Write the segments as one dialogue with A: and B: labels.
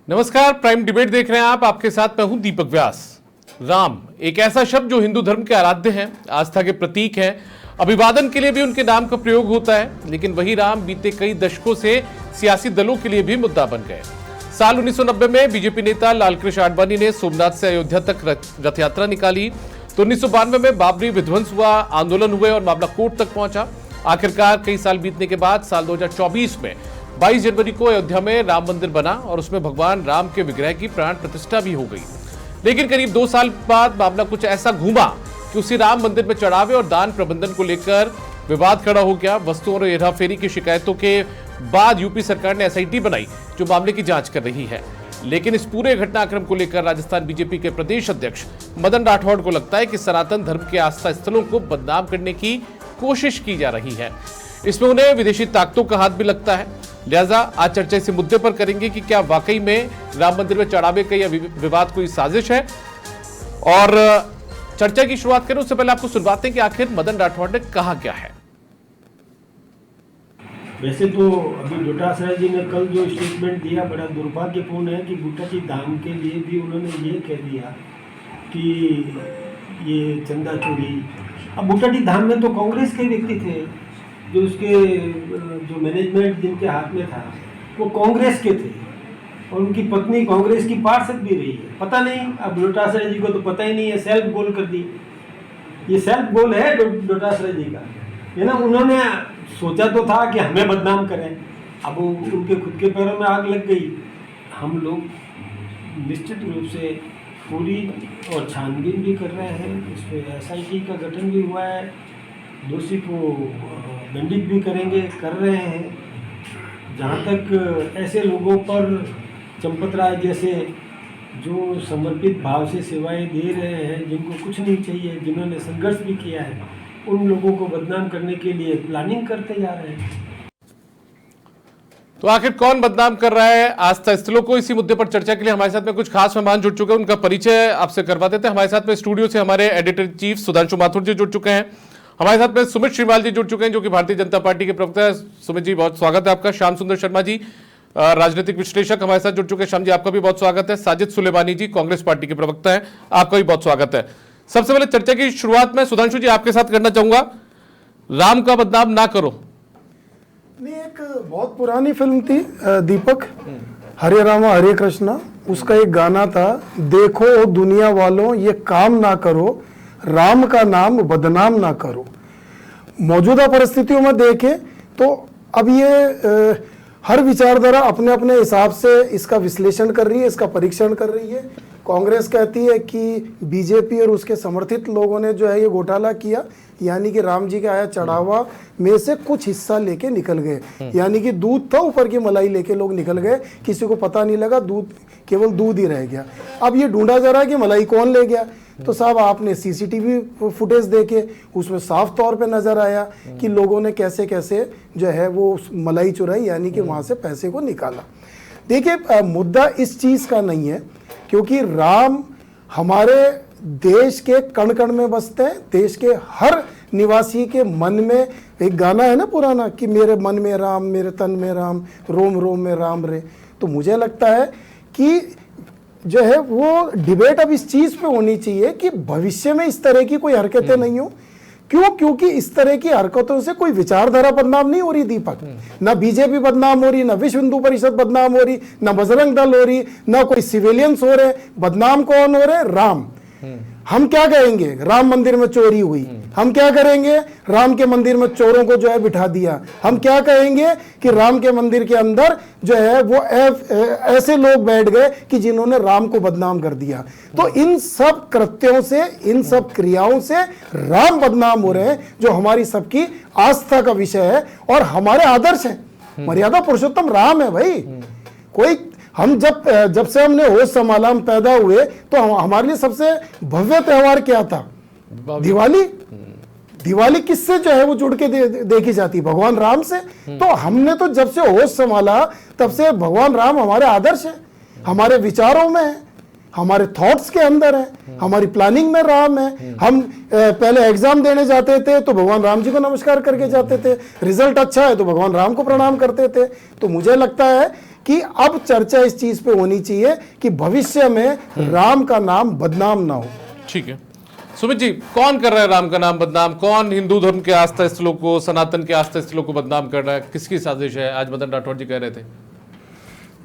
A: नमस्कार, prime debate देख रहे हैं आप। आपके साथ मैं हूं दीपक व्यास। राम एक ऐसा शब्द जो हिंदू धर्म के आराध्य हैं, आस्था के प्रतीक हैं। अभिवादन के लिए भी उनके नाम का प्रयोग होता है, लेकिन वही राम बीते कई दशकों से सियासी दलों के लिए भी मुद्दा बन गए। साल 1990 में बीजेपी नेता लालकृष्ण आडवाणी ने सोमनाथ से अयोध्या तक रथ यात्रा निकाली, तो 1992 में बाबरी विध्वंस हुआ, आंदोलन हुए और मामला कोर्ट तक पहुंचा। आखिरकार कई साल बीतने के बाद साल 2024 में 22 जनवरी को अयोध्या में राम मंदिर बना और उसमें भगवान राम के विग्रह की प्राण प्रतिष्ठा भी हो गई। लेकिन करीब 2 साल बाद मामला कुछ ऐसा घूमा कि उसी राम मंदिर में चढ़ावे और दान प्रबंधन को लेकर विवाद खड़ा हो गया। वस्तु और हेराफेरी की शिकायतों के बाद यूपी सरकार ने एसआईटी बनाई जो मामले की जांच कर रही है। लेकिन इस पूरे घटनाक्रम को लेकर राजस्थान बीजेपी के प्रदेश अध्यक्ष मदन राठौड़ को लगता है कि सनातन धर्म के आस्था स्थलों को बदनाम करने की कोशिश की जा रही है। इसमें उन्हें विदेशी ताकतों का हाथ भी लगता है। लिहाजा आज चर्चा इस मुद्दे पर करेंगे कि क्या वाकई में राम मंदिर में चढ़ावे का यह विवाद कोई साजिश है। और चर्चा की शुरुआत करें उससे पहले आपको सुनवाते हैं कि आखिर मदन राठौड़ ने कहा क्या है।
B: वैसे तो अभी डोटासरा जी ने कल जो स्टेटमेंट दिया बड़ा दुर्भाग्यपूर्ण है कि बूटाची धाम के लिए भी उन्होंने ये कह दिया कि ये चंदा चोरी। अब बूटाची धाम में तो कांग्रेस के व्यक्ति थे, जो उसके जो मैनेजमेंट जिनके हाथ में था वो कांग्रेस के थे और उनकी पत्नी कांग्रेस की पार्षद भी रही है। पता नहीं, अब डोटासरा जी को तो पता ही नहीं है, सेल्फ गोल कर दी। ये सेल्फ गोल है डोटासरा जी का, है ना। उन्होंने सोचा तो था कि हमें बदनाम करें, अब उनके खुद के पैरों में आग लग गई। हम लोग निश्चित रूप से पूरी और छानबीन भी कर रहे हैं, इस पर एसआईटी का गठन भी हुआ है, दोषी को दंडित भी करेंगे, कर रहे हैं। जहाँ तक ऐसे लोगों पर चंपत राय जैसे जो समर्पित भाव से सेवाएं दे रहे हैं, जिनको कुछ नहीं चाहिए, जिन्होंने संघर्ष भी किया है, उन लोगों को बदनाम करने के लिए प्लानिंग करते जा रहे हैं।
A: तो आखिर कौन बदनाम कर रहा है आस्था स्थलों को? इसी मुद्दे पर चर्चा के लिए हमारे साथ में कुछ खास मेहमान जुड़ चुके हैं, उनका परिचय आपसे करवा देते हैं। हमारे साथ में स्टूडियो से हमारे एडिटर चीफ सुधांशु माथुर जी जुड़ चुके हैं। हमारे साथ में सुमित श्रीवाल जी जुड़ चुके हैं, जो कि भारतीय जनता पार्टी के प्रवक्ता है। सुमित जी, बहुत स्वागत है आपका। श्याम सुंदर शर्मा जी, राजनीतिक विश्लेषक, हमारे साथ जुड़ चुके हैं। श्याम जी, आपका भी बहुत स्वागत है। साजिद सुलेमानी जी, कांग्रेस पार्टी के प्रवक्ता है, आपका भी बहुत स्वागत है। सबसे पहले चर्चा की शुरुआत में सुधांशु जी आपके साथ करना चाहूंगा। राम का बदनाम ना करो।
C: नहीं, एक बहुत पुरानी फिल्म थी दीपक, हरे रामा हरे कृष्णा, उसका एक गाना था, देखो दुनिया वालों ये काम ना करो, राम का नाम बदनाम ना करो। मौजूदा परिस्थितियों में देखें तो अब ये हर विचारधारा अपने अपने हिसाब से इसका विश्लेषण कर रही है, इसका परीक्षण कर रही है। कांग्रेस कहती है कि बीजेपी और उसके समर्थित लोगों ने जो है ये घोटाला किया, यानी कि राम जी के आया चढ़ावा में से कुछ हिस्सा लेके निकल गए, यानी कि दूध था, ऊपर की मलाई लेके लोग निकल गए, किसी को पता नहीं लगा, दूध केवल दूध ही रह गया। अब ये ढूंढा जा रहा है कि मलाई कौन ले गया। तो साहब आपने सीसीटीवी फुटेज देखे, उसमें साफ तौर पे नजर आया कि लोगों ने कैसे कैसे जो है वो मलाई चुराई, यानी कि वहां से पैसे को निकाला। देखिए, मुद्दा इस चीज का नहीं है, क्योंकि राम हमारे देश के कण कण में बसते हैं, देश के हर निवासी के मन में। एक गाना है ना पुराना कि मेरे मन में राम, मेरे तन में राम, रोम रोम में राम रे। तो मुझे लगता है कि जो है वो डिबेट अब इस चीज पे होनी चाहिए कि भविष्य में इस तरह की कोई हरकतें नहीं हो। क्यों? क्योंकि इस तरह की हरकतों से कोई विचारधारा बदनाम नहीं हो रही दीपक। ना बीजेपी बदनाम हो रही, ना विश्व हिंदू परिषद बदनाम हो रही, ना बजरंग दल हो रही, ना कोई सिविलियंस हो रहे। बदनाम कौन हो रहे? राम। हम क्या कहेंगे? राम मंदिर में चोरी हुई। हम क्या करेंगे? राम के मंदिर में चोरों को जो है बिठा दिया। हम क्या कहेंगे कि राम के मंदिर के अंदर जो है वो ऐसे लोग बैठ गए कि जिन्होंने राम को बदनाम कर दिया। तो इन सब कृत्यों से, इन सब क्रियाओं से राम बदनाम हो रहे हैं, जो हमारी सबकी आस्था का विषय है और हमारे आदर्श है। मर्यादा पुरुषोत्तम राम है भाई। कोई हम जब से हमने होश संभाला, हम पैदा हुए, तो हमारे लिए सबसे भव्य त्योहार क्या था? दिवाली। दिवाली किससे जो है वो जुड़ के देखी जाती? भगवान राम से। तो हमने तो जब से होश संभाला तब से भगवान राम हमारे आदर्श है, हमारे विचारों में है, हमारे थॉट्स के अंदर है, हमारी प्लानिंग में राम है। हम पहले एग्जाम देने जाते थे तो भगवान राम जी को नमस्कार करके जाते थे, रिजल्ट अच्छा है तो भगवान राम को प्रणाम करते थे। तो मुझे लगता है कि अब चर्चा इस चीज पे होनी चाहिए कि भविष्य में राम का नाम बदनाम ना हो।
A: ठीक है सुमित जी, कौन कर रहा है राम का नाम बदनाम? कौन हिंदू धर्म के आस्था स्थलों को, सनातन के आस्था स्थलों को बदनाम कर रहा है? किसकी साजिश है? आज मदन राठौड़ जी कह रहे थे।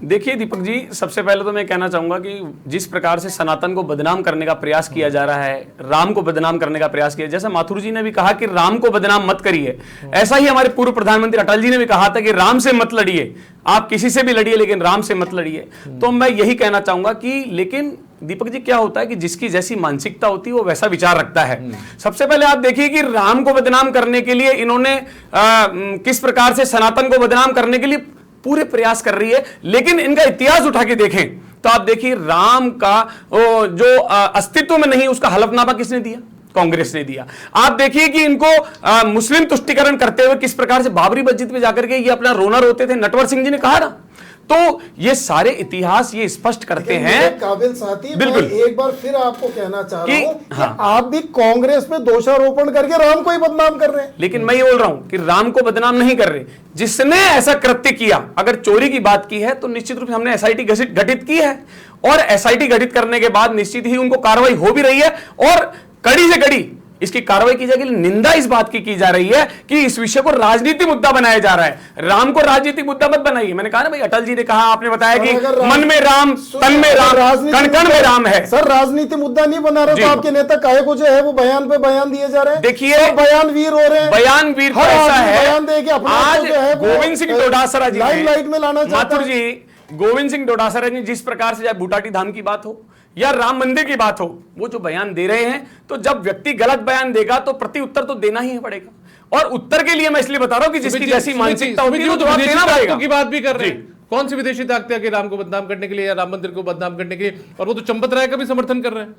D: देखिए दीपक जी, सबसे पहले तो मैं कहना चाहूंगा कि जिस प्रकार से सनातन को बदनाम करने का प्रयास किया जा रहा है, राम को बदनाम करने का प्रयास किया, जैसा माथुर जी ने भी कहा कि राम को बदनाम मत करिए, ऐसा ही हमारे पूर्व प्रधानमंत्री अटल जी ने भी कहा था कि राम से मत लड़िए, आप किसी से भी लड़िए लेकिन राम से मत लड़िए। तो मैं यही कहना चाहूंगा कि लेकिन दीपक जी क्या होता है कि जिसकी जैसी मानसिकता होती है वो वैसा विचार रखता है। सबसे पहले आप देखिए कि राम को बदनाम करने के लिए इन्होंने किस प्रकार से सनातन को बदनाम करने के लिए पूरे प्रयास कर रही है, लेकिन इनका इतिहास उठा के देखें तो आप देखिए राम का जो अस्तित्व में नहीं, उसका हलफनामा किसने दिया? कांग्रेस ने दिया। आप देखिए कि इनको मुस्लिम तुष्टिकरण करते हुए किस प्रकार से बाबरी मस्जिद में जाकर के ये अपना रोना रोते थे, नटवर सिंह जी ने कहा ना। तो ये सारे इतिहास ये स्पष्ट करते हैं।
C: काबिल साथी, मैं
D: बिल्कुल
C: एक बार फिर आपको कहना चाह रहा हूं कि
D: हाँ।
C: आप भी कांग्रेस पे दोषारोपण करके राम को ही बदनाम कर रहे हैं।
D: लेकिन मैं ये बोल रहा हूं कि राम को बदनाम नहीं कर रहे, जिसने ऐसा कृत्य किया, अगर चोरी की बात की है तो निश्चित रूप से हमने एसआईटी गठित की है, और एसआईटी गठित करने के बाद निश्चित ही उनको कार्रवाई हो भी रही है, और कड़ी से कड़ी इसकी कार्रवाई की जाएगी। निंदा इस बात की जा रही है कि इस विषय को राजनीतिक मुद्दा बनाया जा रहा है। राम को राजनीतिक मुद्दा मत बनाइए। मैंने कहा ना भाई, अटल जी ने कहा, आपने बताया कि मन में राम, तन में राम, कण कण में राम है।
C: सर राजनीति मुद्दा नहीं बना रहे तो आपके नेता काहे को जो है वो बयान पे बयान दिए जा रहे हैं।
D: देखिए
C: बयान वीर हो रहे हैं,
D: बयान वीर
C: हर
D: ऐसा
C: आदमी
D: है।
C: बयान दे के अपने आप
D: आज
C: को जो है वो
D: गोविंद सिंह डोटासरा जी
C: लाइमलाइट में लाना चाहते
D: माथुर
C: हैं।
D: जी, गोविंद सिंह डोटासरा जी जिस प्रकार से चाहे बूटाटी धाम की बात हो या राम मंदिर की बात हो, वो जो बयान दे रहे हैं, तो जब व्यक्ति गलत बयान देगा तो प्रति उत्तर तो देना ही पड़ेगा। और उत्तर के लिए मैं इसलिए बता रहा हूं कि जिसकी जैसी मानसिकता होती है वो जवाब देना पड़ेगा।
A: की बात भी कर रहे हैं, कौन सी विदेशी ताकतें कि राम को बदनाम करने के लिए या राम मंदिर को बदनाम करने के लिए, और वो तो चंपत राय का भी समर्थन कर रहे हैं।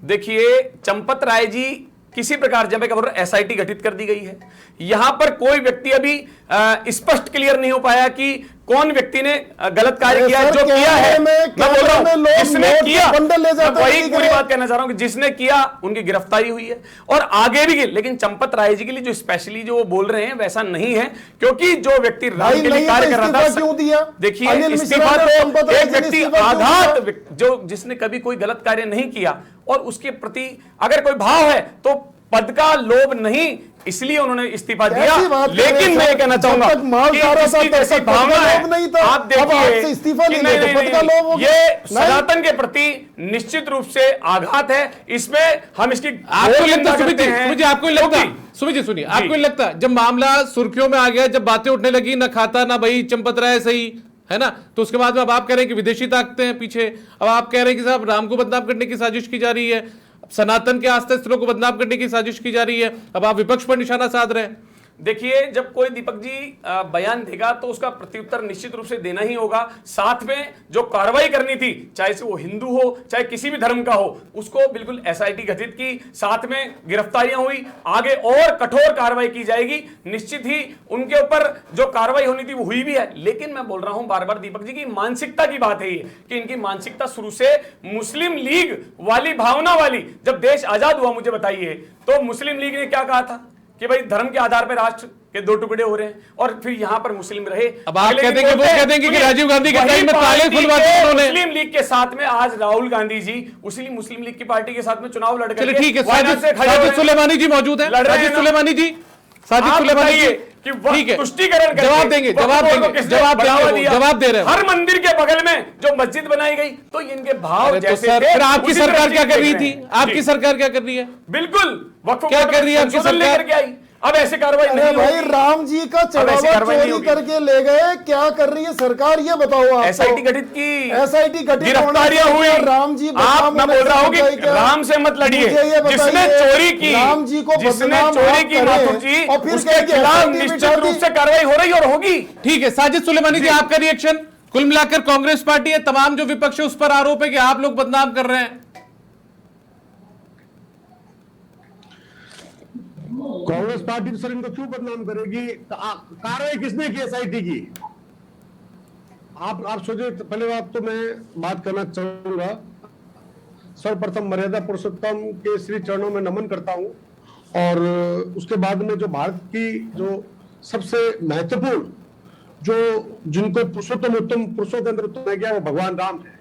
D: देखिए चंपत राय जी किसी प्रकार जब एसआईटी गठित कर दी गई है, यहां पर कोई व्यक्ति अभी स्पष्ट क्लियर नहीं हो पाया कि कौन व्यक्ति ने गलत कार्य किया, जो किया है। मैं बोल रहा हूं जिसने किया, वही पूरी बात कहना चाह रहा हूं कि जिसने किया उनकी गिरफ्तारी हुई है और आगे भी। लेकिन चंपत राय जी के लिए जो स्पेशली जो वो बोल रहे हैं वैसा नहीं है, क्योंकि जो व्यक्ति राम के लिए कार्य कर रहा था,
C: क्यों दिया?
D: देखिए इस्तीफा तो एक व्यक्ति आघात, जो जिसने कभी कोई गलत कार्य नहीं किया और उसके प्रति अगर कोई भाव है तो पद का लोभ नहीं, इसलिए उन्होंने इस्तीफा दिया। लेकिन मैं कहना चाहूंगा कि जैसी भावना है, आप देखिए
C: इस्तीफा
D: नहीं, ये सनातन के प्रति निश्चित रूप से आघात है। इसमें हम इसकी
A: आपको लगता है, आपको लगता, सुमित जी सुनिए, आपको लगता जब मामला सुर्खियों में आ गया, जब बातें उठने लगी, ना खाता ना भाई चंपत राय सही है ना, तो उसके बाद में अब आप कह रहे हैं कि विदेशी ताकतें हैं पीछे, अब आप कह रहे हैं कि साहब राम को बदनाम करने की साजिश की जा रही है, सनातन के आस्था स्थलों को बदनाम करने की साजिश की जा रही है, अब आप विपक्ष पर निशाना साध रहे हैं।
D: देखिए जब कोई दीपक जी बयान देगा तो उसका प्रत्युत्तर निश्चित रूप से देना ही होगा। साथ में जो कार्रवाई करनी थी, चाहे से वो हिंदू हो चाहे किसी भी धर्म का हो, उसको बिल्कुल एसआईटी गठित की, साथ में गिरफ्तारियां हुई, आगे और कठोर कार्रवाई की जाएगी। निश्चित ही उनके ऊपर जो कार्रवाई होनी थी वो हुई भी है। लेकिन मैं बोल रहा हूं बार बार दीपक जी की मानसिकता की बात है ये, कि इनकी मानसिकता शुरू से मुस्लिम लीग वाली भावना वाली। जब देश आजाद हुआ, मुझे बताइए, तो मुस्लिम लीग ने क्या कहा था कि भाई धर्म के आधार पर राष्ट्र के दो टुकड़े हो रहे हैं, और फिर यहां पर मुस्लिम रहे।
A: अब आप कहते हैं कि वो कहते हैं कि राजीव गांधी के टाइम में ताले खुलवा दिए उन्होंने।
D: मुस्लिम लीग के साथ में आज राहुल गांधी जी उसी मुस्लिम लीग की पार्टी के साथ में चुनाव लड़
A: चलिए ठीक है, साजिद सुलेमानी जी मौजूद है, साजिद सुलेमानी जी, साजिद सुलेमानी जी
D: कि वह तुष्टिकरण
A: जवाब देंगे, जवाब दे रहे हैं।
D: हर मंदिर के बगल में जो मस्जिद बनाई गई, तो इनके भाव जैसे थे।
A: फिर आपकी सरकार क्या कर रही थी? आपकी सरकार क्या कर रही है?
D: बिल्कुल
A: क्या कर रही है आपकी सरकार?
D: लेकर के आई। अब ऐसे कार्रवाई नहीं
C: भाई, राम जी का चढ़ावा चोरी करके ले गए, क्या कर रही है सरकार ये बताओ आप।
D: एसआईटी गठित की,
C: एसआईटी गठित,
D: गिरफ्तारियां हुई,
C: राम जी
D: आप मैं बोल रहा हूँ कि राम से मत लड़िए। जिसने चोरी की,
C: राम जी को
D: जिसने चोरी की माथुर जी, उसके खिलाफ निश्चित रूप से कार्रवाई हो रही और होगी।
A: ठीक है, साजिद सुलेमानी जी आपका रिएक्शन। कुल मिलाकर कांग्रेस पार्टी है, तमाम जो विपक्ष है उस पर आरोप है कि आप लोग बदनाम कर रहे हैं।
E: कांग्रेस पार्टी सर इनको क्यों बदनाम करेगी? कार्रवाई किसने की एसआईटी की? आप सोचिए। पहले बात तो मैं बात करना चाहूंगा, सर्वप्रथम मर्यादा पुरुषोत्तम के श्री चरणों में नमन करता हूं, और उसके बाद में जो भारत की जो सबसे महत्वपूर्ण जो जिनको पुरुषोत्तम उत्तम पुरुषों के अंदर उत्तम गया वो भगवान राम है।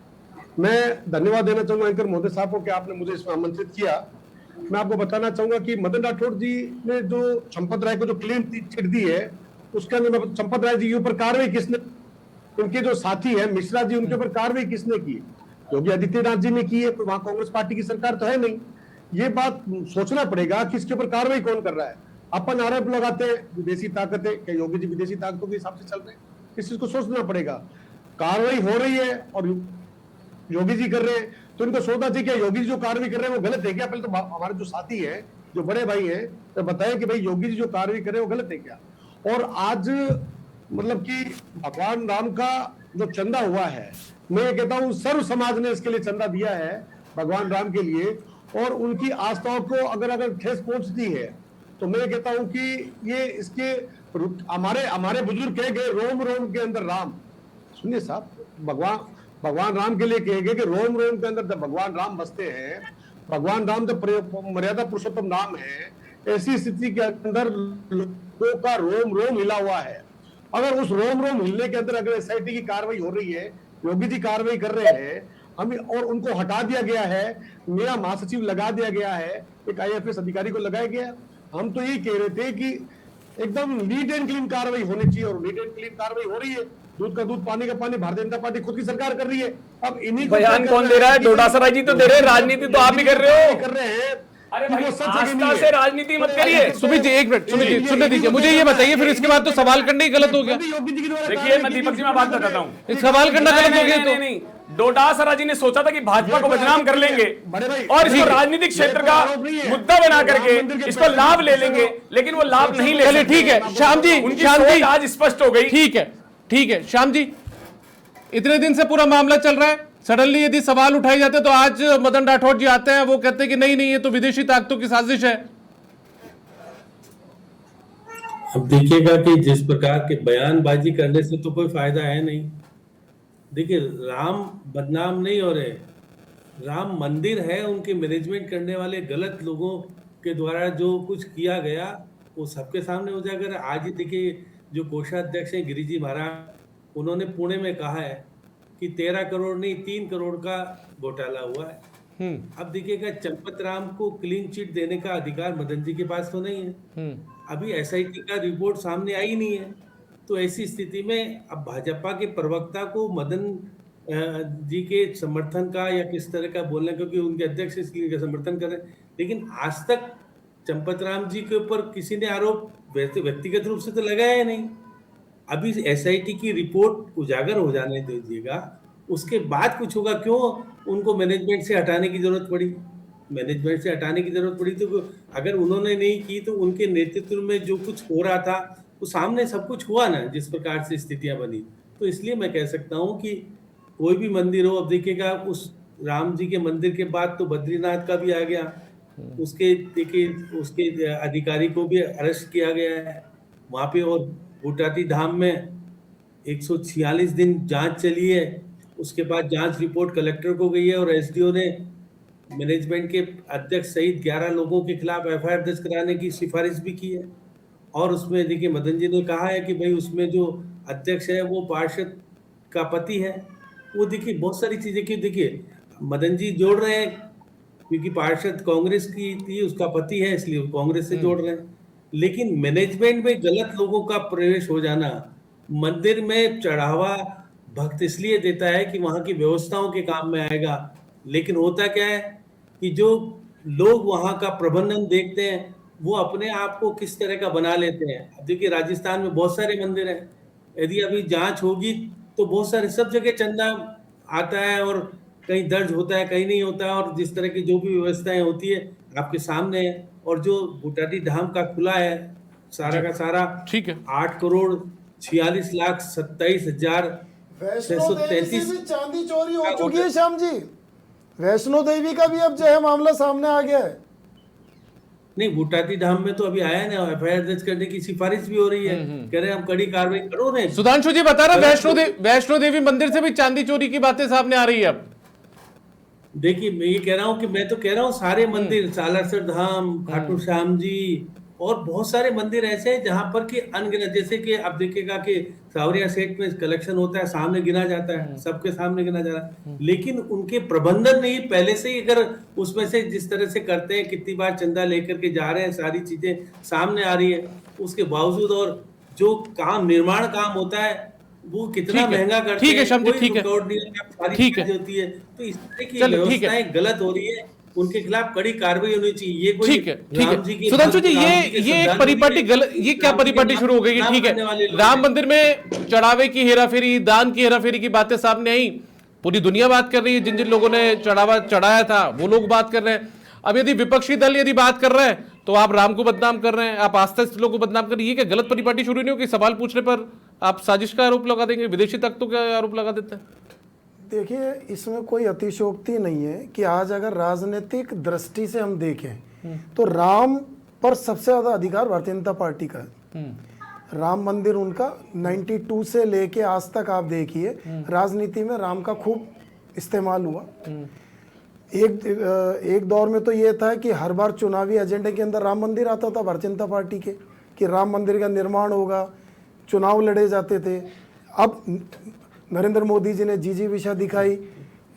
E: मैं धन्यवाद देना चाहूंगा एंकर महोदय साहब को कि आपने मुझे इसमें आमंत्रित किया। मैं आपको बताना चाहूंगा कि मदन राठौड़ जी ने जो चंपत राय को जो क्लीन चिट दी है, उसके अंदर चंपत राय जी के ऊपर कार्रवाई किसने, उनके जो साथी है मिश्रा जी, उनके ऊपर कार्रवाई किसने की? योगी आदित्यनाथ जी ने की है। वहां कांग्रेस पार्टी की सरकार तो है नहीं। ये बात सोचना पड़ेगा कि इसके ऊपर कार्रवाई कौन कर रहा है। अपन आरोप लगाते हैं विदेशी ताकतें, क्या योगी जी विदेशी ताकतों के हिसाब से चल रहे हैं? इस चीज को सोचना पड़ेगा। कार्रवाई हो रही है और योगी जी कर रहे हैं, तो इनको सोचना चाहिए क्या योगी जी जो कार्रवाई कर रहे हैं वो गलत है क्या? पहले तो हमारे जो साथी हैं, जो बड़े भाई हैं, तो बताएं कि भाई योगी जी जो कार्रवाई कर रहे हैं वो गलत है क्या? और आज मतलब कि भगवान राम का जो चंदा हुआ है, मैं ये कहता हूँ सर्व समाज ने इसके लिए चंदा दिया है भगवान राम के लिए, और उनकी आस्थाओं को अगर ठेस पहुंचती है तो मैं कहता हूं कि ये इसके हमारे बुजुर्ग कह गए रोम रोम के अंदर राम। सुनिए साहब, भगवान राम के लिए कहे गए कि रोम रोम के अंदर जब भगवान राम बसते हैं, भगवान राम जब मर्यादा पुरुषोत्तम राम है, ऐसी स्थिति के अंदर लोगों का रोम रोम हिला हुआ है। अगर उस रोम रोम हिलने के अंदर अगर एसआईटी की कार्रवाई हो रही है, योगी जी कार्रवाई कर रहे हैं, हमें और उनको हटा दिया गया है, नया महासचिव लगा दिया गया है, एक आईएफएस अधिकारी को लगाया गया। हम तो ये कह रहे थे कि एकदम नीट एंड क्लीन कार्रवाई होनी चाहिए, और नीट एंड क्लीन कार्रवाई हो रही है। दूध का दूध पानी का पानी भारतीय जनता पार्टी खुद की सरकार कर रही है। अब इन्हीं
D: बयान कौन दे रहा है? डोटासरा जी तो दे रहे हैं, राजनीति तो आप भी कर रहे हो।
E: कर रहे हैं।
D: अरे भाई, आस्था से राजनीति मत करिए।
A: सुमित जी एक मिनट, सुमित जी सुनने दीजिए, मुझे ये बताइए फिर इसके बाद तो सवाल करना ही गलत हो गया।
D: देखिए मैं दीपक जी में बात बताता हूँ,
A: सवाल करना गलत हो गया तो
D: नहीं, डोटासरा जी ने सोचा था कि भाजपा को बदनाम कर लेंगे और इसको राजनीतिक क्षेत्र का मुद्दा बना करके इसको लाभ ले लेंगे, लेकिन वो लाभ नहीं ले
A: चलिए ठीक है श्याम जी,
D: उनकी
A: श्याम जी
D: सोच आज स्पष्ट हो गई।
A: ठीक है श्याम जी, इतने दिन से पूरा मामला चल रहा है, सडनली यदि सवाल उठाए जाते तो आज मदन राठौड़ जी आते हैं, वो कहते हैं कि नहीं ये तो विदेशी ताकतों की साजिश है।
F: अब देखिएगा कि जिस प्रकार के बयानबाजी करने से तो कोई फायदा है नहीं। देखिए, राम बदनाम नहीं हो रहे, राम मंदिर है, उनके मैनेजमेंट करने वाले गलत लोगों के द्वारा जो कुछ किया गया वो सबके सामने उजागर है। आज ही देखिए, जो कोषाध्यक्ष हैं गिरिजी महाराज, उन्होंने पुणे में कहा है कि 13 करोड़ नहीं 3 करोड़ का घोटाला हुआ है। अब देखिएगा, चंपत राम को क्लीन चिट देने का अधिकार मदन जी के पास तो नहीं है। अभी एसआईटी का रिपोर्ट सामने आई नहीं है, तो ऐसी स्थिति में अब भाजपा के प्रवक्ता को मदन जी के समर्थन का या किस तरह का बोलना, क्योंकि उनके अध्यक्ष इसलिए समर्थन कर रहे हैं, लेकिन आज तक चंपत राम जी के ऊपर किसी ने आरोप व्यक्तिगत रूप से तो लगाया नहीं। अभी एसआईटी की रिपोर्ट उजागर हो जाने दीजिएगा, उसके बाद कुछ होगा। क्यों उनको मैनेजमेंट से हटाने की जरूरत पड़ी? मैनेजमेंट से हटाने की जरूरत पड़ी तो अगर उन्होंने नहीं की तो उनके नेतृत्व में जो कुछ हो रहा था वो सामने सब कुछ हुआ ना, जिस प्रकार से स्थितियां बनी। तो इसलिए मैं कह सकता हूं कि कोई भी मंदिर हो, अब देखिएगा उस राम जी के मंदिर के बाद तो बद्रीनाथ का भी आ गया, उसके देखिए उसके अधिकारी को भी अरेस्ट किया गया है वहां पे, और गुटाटी धाम में 146 दिन जांच चली है, उसके बाद जांच रिपोर्ट कलेक्टर को गई है और एसडीओ ने मैनेजमेंट के अध्यक्ष सहित 11 लोगों के खिलाफ एफआईआर दर्ज कराने की सिफारिश भी की है। और उसमें देखिए मदन जी ने कहा है कि भाई उसमें जो अध्यक्ष है वो पार्षद का पति है। वो देखिए बहुत सारी चीजें की, देखिए मदन जी जोड़ रहे हैं क्योंकि पार्षद कांग्रेस की थी, उसका पति है इसलिए कांग्रेस से जोड़ रहे हैं, लेकिन मैनेजमेंट में गलत लोगों का प्रवेश हो जाना, मंदिर में चढ़ावा भक्त इसलिए देता है कि वहां की व्यवस्थाओं के काम में आएगा, लेकिन होता क्या है कि जो लोग वहां का प्रबंधन देखते हैं वो अपने आप को किस तरह का बना लेते हैं। अब देखिए राजस्थान में बहुत सारे मंदिर हैं, यदि अभी जांच होगी तो बहुत सारे सब जगह चंदा आता है और कहीं दर्ज होता है कहीं नहीं होता है, और जिस तरह की जो भी व्यवस्थाएं होती है आपके सामने है। और जो गुटाटी धाम का खुला है सारा का सारा, ठीक है, 8,46,27,633
C: चांदी चोरी हो चुकी है श्याम जी। वैष्णो देवी का भी अब जो है मामला सामने आ गया है।
F: नहीं, गुटाटी धाम में तो अभी आया ना, एफआईआर दर्ज करने की सिफारिश भी हो रही है, कह रहे हैं हम कड़ी कार्रवाई करो रहे।
A: सुधांशु जी बता रहा वैष्णो देवी मंदिर से भी चांदी चोरी की बातें सामने आ रही है अब।
F: देखिए मैं ये कह रहा हूँ कि मैं तो कह रहा हूँ सारे मंदिर, सालासर धाम, खाटू श्याम जी और बहुत सारे मंदिर ऐसे हैं जहां पर कि अनगिनत, जैसे कि आप देखिएगा कि सावरिया सेठ में कलेक्शन होता है, सामने गिना जाता है, सबके सामने गिना जा रहा है, लेकिन उनके प्रबंधन नहीं पहले से ही, अगर उसमें से जिस तरह से करते हैं, कितनी बार चंदा लेकर के जा रहे हैं, सारी चीजें सामने आ रही है, उसके बावजूद और जो काम निर्माण काम होता है वो कितना महंगा करते हैं,
A: ठीक है श्याम जी, ठीक है,
F: सारी
A: ठीक है,
F: चीजें होती है, तो इस तरह की
A: चलो, ठीक है,
F: व्यवस्थाएं गलत हो रही है, उनके खिलाफ कड़ी कार्रवाई होनी चाहिए। ये कोई
A: ठीक है, ठीक
F: राम जी
A: है
F: की,
A: सुधांशु जी,
F: राम
A: ये
F: के
A: एक
F: श्रद्धालु
A: परिपाटी
F: नहीं है।
A: गलत, ये क्या
F: राम जी के
A: परिपाटी
F: नाम
A: शुरू हो गई है?
F: नाम
A: ठीक
F: करने वाले
A: है,
F: लोग
A: राम
F: हैं।
A: मंदिर में चढ़ावे की हेराफेरी, दान की हेराफेरी की बातें सामने आई, पूरी दुनिया बात कर रही है, जिन जिन लोगों ने चढ़ावा चढ़ाया था वो लोग बात कर रहे हैं। अब यदि विपक्षी दल यदि बात कर रहे हैं तो आप राम को बदनाम कर रहे हैं, आप आस्था स्थलों को बदनाम कर रहे हैं, ये क्या गलत परिपाटी शुरू नहीं होगी? सवाल पूछने पर आप साजिश का आरोप लगा देंगे, विदेशी ताकतों का आरोप लगा देते हैं।
C: देखिए, इसमें कोई अतिशयोक्ति नहीं है कि आज अगर राजनीतिक दृष्टि से हम देखें तो राम पर सबसे ज्यादा अधिकार भारतीय जनता पार्टी का है। राम मंदिर उनका 92 से लेके आज तक आप देखिए राजनीति में राम का खूब इस्तेमाल हुआ। एक दौर में तो ये था कि हर बार चुनावी एजेंडे के अंदर राम मंदिर आता था भारतीय जनता पार्टी के, कि राम मंदिर का निर्माण होगा, चुनाव लड़े जाते थे। अब नरेंद्र मोदी जी ने जी विषा दिखाई,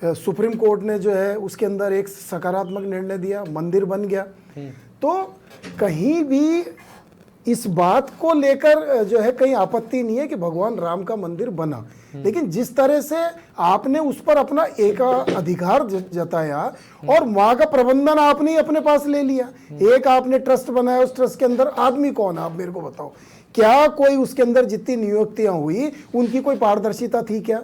C: सुप्रीम कोर्ट ने जो है उसके अंदर एक सकारात्मक निर्णय दिया, मंदिर बन गया। तो कहीं भी इस बात को लेकर जो है कहीं आपत्ति नहीं है कि भगवान राम का मंदिर बना, लेकिन जिस तरह से आपने उस पर अपना एक अधिकार जताया और वहां का प्रबंधन आपने ही अपने पास ले लिया। एक आपने ट्रस्ट बनाया, उस ट्रस्ट के अंदर आदमी कौन है आप मेरे को बताओ? क्या कोई उसके अंदर जितनी नियुक्तियां हुई उनकी कोई पारदर्शिता थी क्या?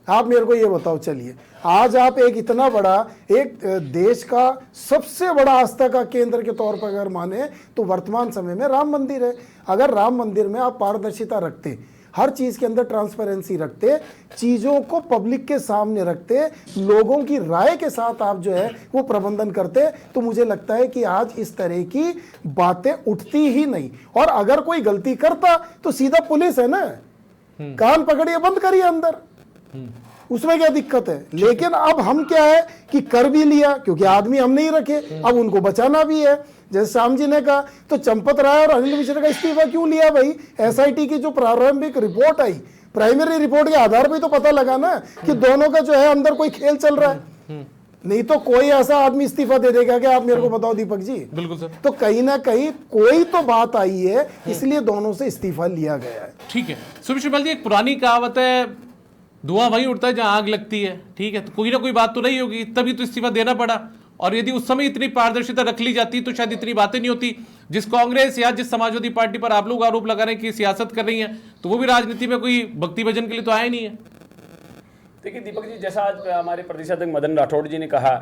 C: आप मेरे को ये बताओ। चलिए, आज आप एक इतना बड़ा, एक देश का सबसे बड़ा आस्था का केंद्र के तौर पर अगर माने तो वर्तमान समय में राम मंदिर है। अगर राम मंदिर में आप पारदर्शिता रखते, हर चीज के अंदर ट्रांसपेरेंसी रखते, चीजों को पब्लिक के सामने रखते, लोगों की राय के साथ आप जो है वो प्रबंधन करते, तो मुझे लगता है कि आज इस तरह की बातें उठती ही नहीं। और अगर कोई गलती करता तो सीधा पुलिस है ना, कान पकड़िए, बंद करिए अंदर, उसमें क्या दिक्कत है? लेकिन अब हम क्या है कि कर भी लिया, क्योंकि आदमी हम नहीं रखे, अब उनको बचाना भी है। जैसे श्याम जी ने कहा, तो चंपत राय और अनिल मिश्रा का इस्तीफा क्यों लिया भाई? एसआईटी की जो प्रारंभिक रिपोर्ट आई, प्राइमरी रिपोर्ट के आधार पर तो पता लगा ना कि दोनों का जो है अंदर कोई खेल चल रहा है। नहीं तो कोई ऐसा आदमी इस्तीफा दे देगा कि आप मेरे को बताओ दीपक जी?
A: बिल्कुल सर।
C: तो कहीं ना कहीं कोई तो बात आई है, इसलिए दोनों से इस्तीफा लिया गया है।
A: ठीक है सुमित शिवपाल जी, एक पुरानी कहावत है, धुआं वहीं उठता है जहां आग लगती है। ठीक है, तो कोई ना कोई बात तो नहीं होगी, तभी तो इस्तीफा देना पड़ा। और यदि उस समय इतनी पारदर्शिता रख ली जाती तो शायद इतनी बातें नहीं होती। जिस कांग्रेस या जिस समाजवादी पार्टी पर आप लोग आरोप लगा रहे हैं कि सियासत कर रही है, तो वो भी राजनीति में कोई भक्ति भजन के लिए तो आया नहीं है।
D: देखिए दीपक जी, जैसा आज हमारे प्रदेश अध्यक्ष मदन राठौड़ जी ने कहा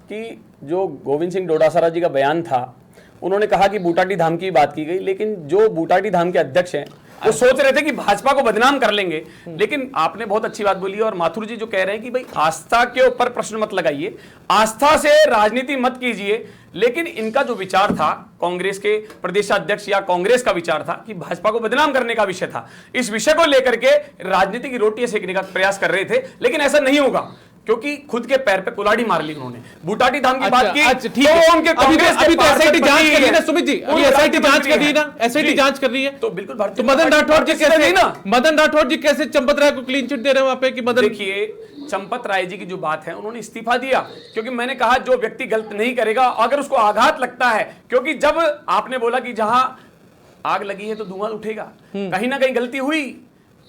D: कि जो गोविंद सिंह डोटासरा जी का बयान था, उन्होंने कहा कि बूटाटी धाम की बात की गई, लेकिन जो बूटाटी धाम के अध्यक्ष हैं वो सोच रहे थे कि भाजपा को बदनाम कर लेंगे। लेकिन आपने बहुत अच्छी बात बोली, और माथुर जी जो कह रहे हैं कि भाई आस्था के ऊपर प्रश्न मत लगाइए, आस्था से राजनीति मत कीजिए। लेकिन इनका जो विचार था, कांग्रेस के प्रदेशाध्यक्ष या कांग्रेस का विचार था कि भाजपा को बदनाम करने का विषय था। इस विषय को लेकर के राजनीति की रोटियां सेकने का प्रयास कर रहे थे, लेकिन ऐसा नहीं होगा, क्योंकि खुद के पैर पे कुल्हाड़ी मार ली उन्होंने। बूटाटी धाम की बात की,
A: अच्छा ठीक है,
D: तो उनके कांग्रेस
A: अभी तो एसआईटी जांच कर रही है ना सुमित जी, अभी एसआईटी जांच कर रही है ना, एसआईटी जांच कर रही है,
D: तो बिल्कुल
A: तो मदन राठौड़ जी कैसे चंपत राय को क्लीन चिट दे रहे हैं वहां पे? कि मदन,
D: देखिए चंपत राय जी की जो बात है, उन्होंने इस्तीफा दिया क्योंकि मैंने कहा जो व्यक्ति गलत नहीं करेगा, अगर उसको आघात लगता है, क्योंकि जब आपने बोला कि जहां आग लगी है तो धुआं उठेगा, कहीं ना कहीं गलती हुई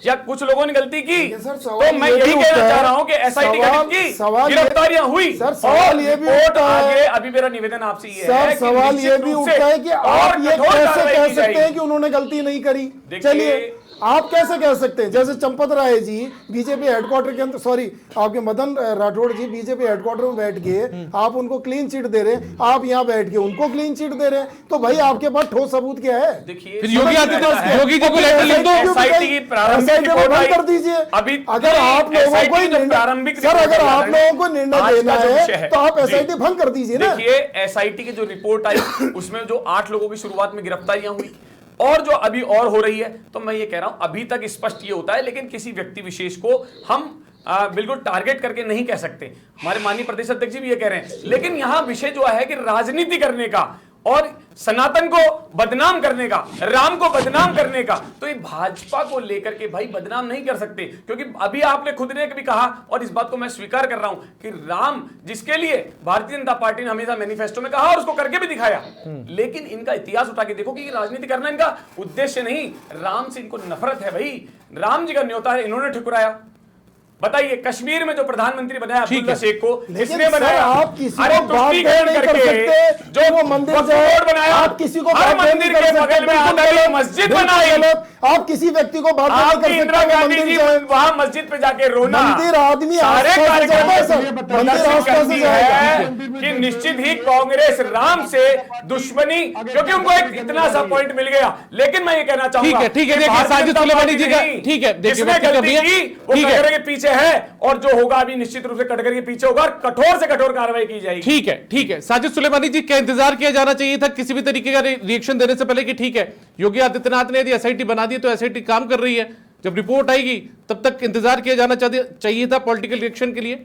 D: या कुछ लोगों ने गलती की, तो मैं यही कहना चाह रहा हूं कि एसआईटी गठित की, गिरफ्तारियां हुई,
C: सर सवाल ये भी उठता है,
D: अभी मेरा निवेदन आपसे ये
C: सर
D: है,
C: सवाल ये भी उठता है कि आप ये कैसे कह सकते हैं कि उन्होंने गलती नहीं करी? चलिए, आप कैसे कह सकते हैं? जैसे चंपत राय जी बीजेपी हेडक्वार्टर के अंदर, सॉरी आपके मदन राठौड़ जी बीजेपी हेडक्वार्टर में बैठ के आप उनको क्लीन चिट दे रहे हैं, आप यहाँ बैठ के उनको क्लीन चिट दे रहे हैं, तो भाई आपके पास ठोस सबूत क्या है?
D: देखिए
A: योगी आदित्यनाथ, योगी जी को लेटर लिख दो,
D: एसआईटी की प्रारंभिक रिपोर्ट
C: बंद कर दीजिए।
D: अभी
C: अगर आप लोगों को
D: प्रारंभिक,
C: सर अगर आप लोगों को निर्णय देना है तो आप एसआईटी भंग कर दीजिए ना।
D: देखिए एसआईटी की जो रिपोर्ट आई उसमें जो 8 लोगों की शुरुआत में गिरफ्तारियां हुई और जो अभी और हो रही है, तो मैं ये कह रहा हूं अभी तक स्पष्ट ये होता है, लेकिन किसी व्यक्ति विशेष को हम बिल्कुल टारगेट करके नहीं कह सकते। हमारे माननीय प्रदेश अध्यक्ष जी भी ये कह रहे हैं, लेकिन यहां विषय जो है कि राजनीति करने का, और सनातन को बदनाम करने का, राम को बदनाम करने का, तो ये भाजपा को लेकर के भाई बदनाम नहीं कर सकते। क्योंकि अभी आपने खुद ने भी कहा, और इस बात को मैं स्वीकार कर रहा हूं, कि राम जिसके लिए भारतीय जनता पार्टी ने हमेशा मैनिफेस्टो में कहा और उसको करके भी दिखाया, लेकिन इनका इतिहास उठा के देखो कि ये राजनीति करना इनका उद्देश्य नहीं, राम से इनको नफरत है भाई। राम जी का न्योता है, इन्होंने ठुकराया। बताइए, कश्मीर में जो प्रधानमंत्री बनाया अब्दुल्ला शेख को किसने बनाया?
C: आप किसी को
D: अरे
C: बात
D: तुष्टीकरण
C: नहीं कर
D: करके
C: सकते
D: जो
C: वो मंदिर
D: वक्फ
C: जाए,
D: बोर्ड बनाया,
C: आप किसी को
D: हर
C: बात नहीं
D: मंदिर
C: कर
D: के
C: सकते,
D: बगल में
C: बिल्कुल
D: आकर
C: गलत,
D: मस्जिद
C: बिल्कुल
D: बनाई।
C: गलत। आप किसी व्यक्ति को बात नहीं
D: आपकी
C: कर
D: इंदिरा
C: सकते,
D: गांधी
C: मंदिर
D: जी
C: जाए।
D: वहां मस्जिद पे जाके रोना,
C: मंदिर आदमी
D: सारे
C: आस्था से
D: कार्यक्रम
C: जाता है सर,
D: में
C: मंदिर
D: प्रदर्शित
C: आस्था
D: करती
C: से जाएगा।
D: है कि निश्चित ही कांग्रेस राम से दुश्मनी, क्योंकि उनको एक इतना सा पॉइंट मिल गया। लेकिन मैं ये कहना चाहूंगा,
A: ठीक है,
D: कि
A: देखिए
D: भारतीय
A: साजिद
D: जनता
A: सुलेमानी जी का,
D: पार्टी
A: ठीक है, देखिए
D: जिसने
A: व्यक्ति का
D: गलती
A: भैया,
D: की वो
A: ठीक है,
D: कटघरे के पीछे है, और जो होगा अभी निश्चित रूप से कटघरे के पीछे होगा, और कठोर से कठोर कार्रवाई की जाएगी।
A: ठीक है, ठीक है। साजिद सुलेमानी जी, क्या इंतजार किया जाना चाहिए था किसी भी तरीके का रिएक्शन देने से पहले कि ठीक है, योगी आदित्यनाथ ने यदि एसआईटी बना दी तो एसआईटी काम कर रही है, जब रिपोर्ट आएगी तब तक इंतजार किया जाना चाहिए था पॉलिटिकल रिएक्शन के लिए?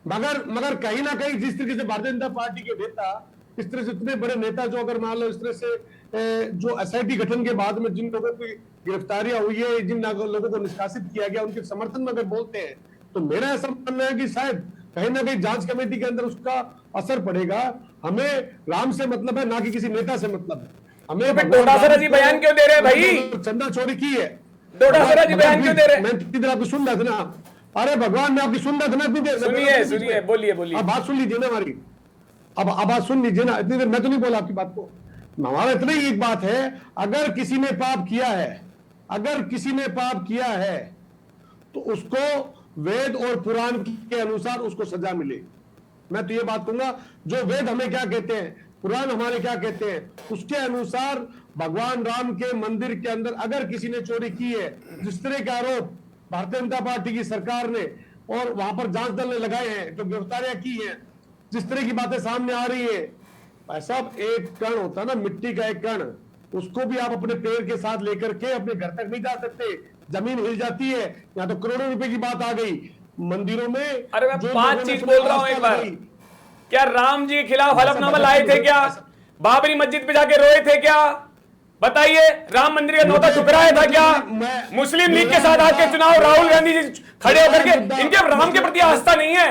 E: मगर कहीं ना कहीं जिस तरीके से भारतीय जनता पार्टी के नेता, इस तरह से इतने बड़े नेता जो अगर मान लो इस तरह से जो एसआईटी गठन के बाद में जिन लोगों की गिरफ्तारियां हुई है, जिन लोगों को निष्कासित किया गया, उनके समर्थन में अगर बोलते हैं, तो मेरा ऐसा मानना है कि शायद कहीं ना कहीं जांच कमेटी के अंदर उसका असर पड़ेगा। हमें राम से मतलब है, ना कि किसी नेता से मतलब है। हमें
D: तो फिर डोटासरा जी बयान क्यों दे रहे हैं भाई?
E: चंदा चोरी की है,
D: डोटासरा जी बयान क्यों दे रहे हैं?
E: मैं इधर आपकी सुन रहा था ना, अरे भगवान मैं आपकी सुन रहा था ना इतनी देर।
D: सुनिए, बोलिए बोलिए।
E: अब बात सुन लीजिए ना हमारी, अब बात सुन लीजिए ना, इतनी देर मैं तो नहीं बोला आपकी बात को। हमारा इतना ही एक बात है, अगर किसी ने पाप किया है, अगर किसी ने पाप किया है तो उसको वेद और पुराण के अनुसार उसको सजा मिले। मैं तो ये बात कहूंगा, जो वेद हमें क्या कहते हैं, पुराण हमारे क्या कहते हैं, उसके अनुसार भगवान राम के मंदिर के अंदर अगर किसी ने चोरी की है, जिस तरह के आरोप भारतीय जनता पार्टी की सरकार ने और वहां पर जांच दल ने लगाए हैं, जो गिरफ्तारियां की हैं, जिस तरह की बातें सामने आ रही है, भाई साहब एक कण होता है ना, मिट्टी का एक कण, उसको भी आप अपने पैर के साथ लेकर के अपने घर तक नहीं जा सकते, जमीन हिल जाती है। यहाँ तो करोड़ों रुपए की बात आ गई मंदिरों में।
D: अरे मैं
E: जो
D: 5
E: लोगों ने
D: चीज बोल रहा हूं
E: आस्था
D: एक बार।
E: लगाई,
D: क्या राम जी के खिलाफ हलफनामा लाए थे क्या? बाबरी मस्जिद पे जाके रोए थे क्या? बताइए, राम मंदिर का न्योता ठुकराया था क्या? मुस्लिम लीग के साथ आके चुनाव राहुल गांधी जी खड़े होकर के, इनके राम के प्रति आस्था नहीं है,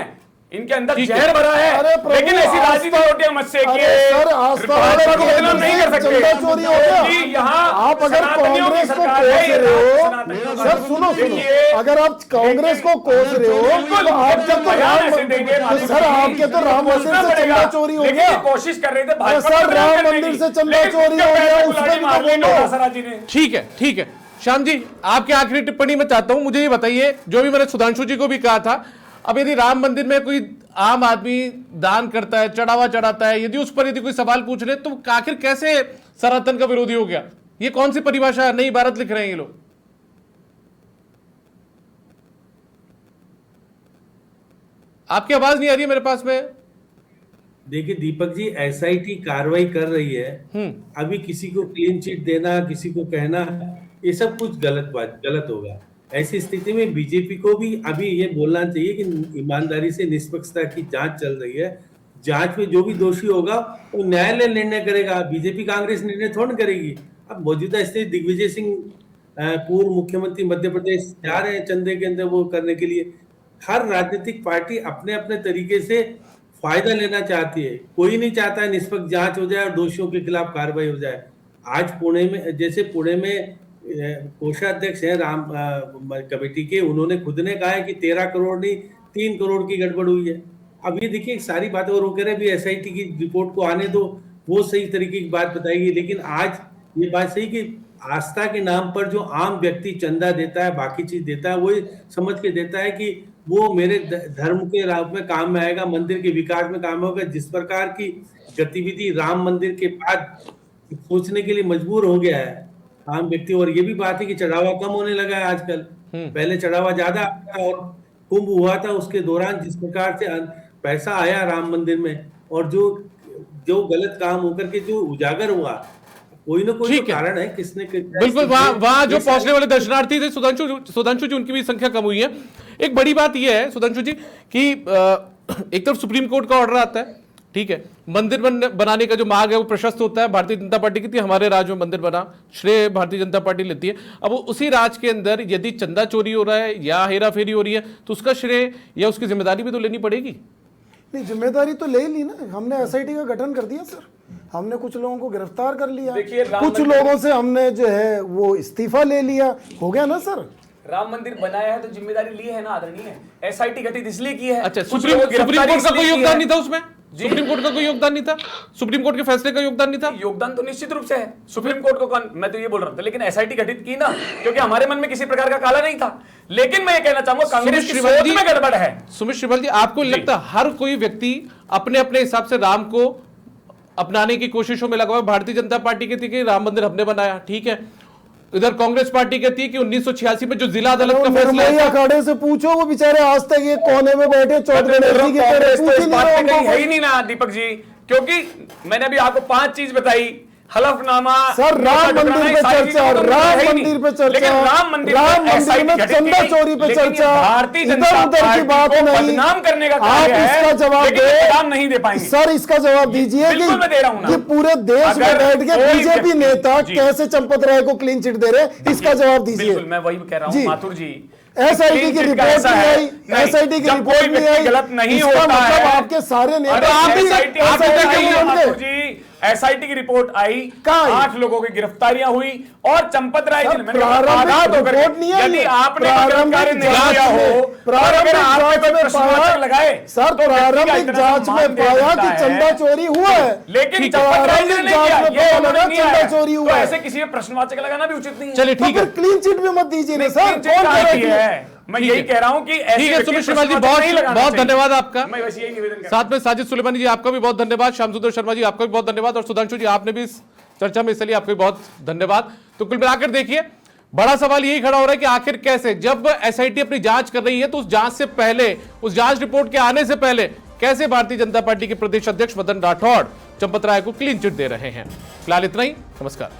D: इनके अंदर जहर भरा है।
C: अरे प्रभु,
D: लेकिन ऐसी राजनीति रोटियां मत सेकिए,
C: सर, आस्था वाले
D: भाजपा को
C: के
D: बदनाम नहीं कर सकते।
C: चंदा चोरी हो गया।
D: जी, यहाँ
C: आप अगर
D: सनातनियों की
C: कांग्रेस को
D: सरकार
C: कोस
D: है,
C: रहे हो,
D: सनातनियों की
C: सर
D: सरकार।
C: सुनो
D: देखिए,
C: अगर आप कांग्रेस को कोस रहे हो
D: बिल्कुल,
C: तो आप जब तो
D: बयान
C: राम,
D: ऐसे देंगे,
C: तो सर आपके तो राम मंदिर से चंदा चोरी हो
D: लेकिन
C: गया।
D: ये कोशिश कर रहे थे
C: अरे
D: भाजपा
C: सर
D: को बदनाम
C: राम
D: करने
C: मंदिर
D: की।
C: से चंदा
D: लेकिन
C: चोरी
D: उसके
C: हो
D: पहले
C: गया,
D: गुलाटी
C: उसमें
D: मार ली
C: भी तो
D: डोटासरा जी ने।
A: ठीक है, ठीक है। श्याम जी, आपकी आखिरी टिप्पणी मैं चाहता हूं, मुझे ये बताइए, जो भी मैंने सुधांशु जी को भी कहा था, अब यदि राम मंदिर में कोई आम आदमी दान करता है, चढ़ावा चढ़ाता है, यदि उस पर यदि कोई सवाल पूछ रहे, तो आखिर कैसे सनातन का विरोधी हो गया? ये कौन सी परिभाषा है? नई भारत लिख रहे हैं ये लोग। आपकी आवाज नहीं आ रही है मेरे पास में।
F: देखिए दीपक जी, एसआईटी कार्रवाई कर रही है, अभी किसी को क्लीन चिट देना, किसी को कहना, ये सब कुछ गलत होगा। ऐसी स्थिति में बीजेपी को भी अभी ये बोलना चाहिए कि ईमानदारी से निष्पक्षता की जांच चल रही है, जांच में जो भी दोषी होगा वो न्यायालय निर्णय करेगा, बीजेपी कांग्रेस निर्णय थोड़ा करेगी। अब मौजूदा स्थिति, दिग्विजय सिंह पूर्व मुख्यमंत्री मध्य प्रदेश जा रहे हैं चंदे के अंदर वो करने के लिए। हर राजनीतिक पार्टी अपने अपने तरीके से फायदा लेना चाहती है, कोई नहीं चाहता है निष्पक्ष जांच हो जाए और दोषियों के खिलाफ कार्रवाई हो जाए। आज पुणे में, जैसे पुणे में कोषाध्यक्ष है राम कमेटी के, उन्होंने खुद ने कहा है कि 13 करोड़ नहीं 3 करोड़ की गड़बड़ हुई है। अब ये देखिए सारी बातें, और वो कह रहे भी एसआईटी की रिपोर्ट को आने दो, वो सही तरीके की बात बताएगी। लेकिन आज ये बात सही कि आस्था के नाम पर जो आम व्यक्ति चंदा देता है, बाकी चीज देता है, वो समझ के देता है कि वो मेरे धर्म के राह में काम में आएगा, मंदिर के विकास में काम होगा। जिस प्रकार की गतिविधि राम मंदिर के बाद सोचने के लिए मजबूर हो गया है आम व्यक्ति। और ये भी बात है कि चढ़ावा कम होने लगा है आजकल, पहले चढ़ावा ज्यादा आता और कुंभ हुआ था उसके दौरान जिस प्रकार से पैसा आया राम मंदिर में, और जो गलत काम होकर के जो उजागर हुआ, कोई ना कोई तो कारण है किसने
A: बिल्कुल। वहां जो पहुंचने वाले दर्शनार्थी थे सुधांशु जी, उनकी भी संख्या कम हुई है। एक बड़ी बात यह है सुधांशु जी कि एक तरफ सुप्रीम कोर्ट का ऑर्डर आता है, ठीक है, मंदिर बनाने का जो मार्ग है वो प्रशस्त होता है, भारतीय जनता पार्टी की थी, हमारे राज्य में मंदिर बना, श्रेय भारतीय जनता पार्टी लेती है। अब उसी राज्य के अंदर यदि चंदा चोरी हो रहा है या हेरा फेरी हो रही है तो उसका श्रेय या उसकी जिम्मेदारी भी तो लेनी पड़ेगी।
C: नहीं, जिम्मेदारी तो ले ली ना, हमने एसआईटी का गठन कर दिया सर, हमने कुछ लोगों को गिरफ्तार कर लिया, कुछ लोगों से हमने जो है वो इस्तीफा ले लिया, हो गया ना सर।
D: राम मंदिर बनाया है तो जिम्मेदारी ली है ना आदरणीय, एसआईटी गठित इसलिए की है।
A: अच्छा, सुप्रीम कोर्ट का कोई योगदान नहीं था उसमें? सुप्रीम कोर्ट का कोई योगदान नहीं था? सुप्रीम कोर्ट के फैसले का योगदान नहीं था?
D: योगदान तो निश्चित रूप से है, सुप्रीम कोर्ट को कौन, मैं तो ये बोल रहा था, लेकिन एसआईटी गठित की ना, क्योंकि हमारे मन में किसी प्रकार का काला नहीं था। लेकिन मैं ये कहना चाहूंगा कांग्रेस की सोच में गड़बड़ है।
A: सुमित श्रीवाल जी, आपको लगता है हर कोई व्यक्ति अपने अपने हिसाब से राम को अपनाने की कोशिशों में लगा हुआ है? भारतीय जनता पार्टी कहती है कि राम मंदिर हमने बनाया, ठीक है, इधर कांग्रेस पार्टी कहती है कि 1986 में जो जिला अदालत का फैसला है,
C: अखाड़े से पूछो, वो बेचारे आज तक ये कोने में बैठे चौधरी
D: है ही नहीं ना दीपक जी, क्योंकि मैंने अभी आपको 5 चीज बताई, हलफनामा,
C: सर राम मंदिर पे चर्चा, राम मंदिर पे चर्चा,
D: राम मंदिर
C: में चंदा चोरी पे चर्चा,
D: भारतीय जनता
C: उधर की बात नहीं,
D: बदनाम करने का
C: आप इसका जवाब
D: दे, नहीं दे पाएंगे
C: सर, इसका जवाब दीजिए कि पूरे देश में बैठ के बीजेपी नेता कैसे चंपत राय को क्लीन चिट दे रहे, इसका जवाब दीजिए।
D: मैं वही कह रहा हूँ माथुर जी,
C: एसआईटी की रिपोर्ट नहीं आई, एसआईटी की रिपोर्ट नहीं आई,
D: गलत नहीं
C: होता
D: है,
C: आपके सारे नेता
D: एसआईटी की रिपोर्ट आई, 8 लोगों की गिरफ्तारियां हुई और चंपत राय जी
C: यदि आपने गिरफ्तारी नहीं किया हो, प्रारंभिक जांच में पाया लगाए सर, प्रारंभिक जांच में पाया कि चंदा चोरी हुआ है,
D: लेकिन
C: प्रारंभिक जांच में पाया लगा चंदा चोरी हुआ है,
D: ऐसे किसी में प्रश्नवाचक लगाना भी उचित नहीं है।
A: चलिए ठीक है,
C: क्लीन चिट भी मत दीजिए ना सर, कौन
D: है, मैं यही कह रहा हूं कि
A: ठीक है। सुमित श्रीवाल जी, बहुत धन्यवाद आपका।
D: मैं वैसे यही निवेदन
A: साथ में साजिद सुलेमानी जी, आपका भी बहुत धन्यवाद, श्याम सुंदर शर्मा जी, आपका भी बहुत धन्यवाद, और सुधांशु जी, आपने भी इस चर्चा में, इसलिए आपको बहुत धन्यवाद। तो कुल मिलाकर देखिए, बड़ा सवाल यही खड़ा हो रहा है कि आखिर कैसे, जब एसआईटी अपनी जांच कर रही है तो उस जांच से पहले, उस जांच रिपोर्ट के आने से पहले कैसे भारतीय जनता पार्टी के प्रदेश अध्यक्ष मदन राठौड़ चंपत राय को क्लीन चिट दे रहे हैं। फिलहाल इतना ही, नमस्कार।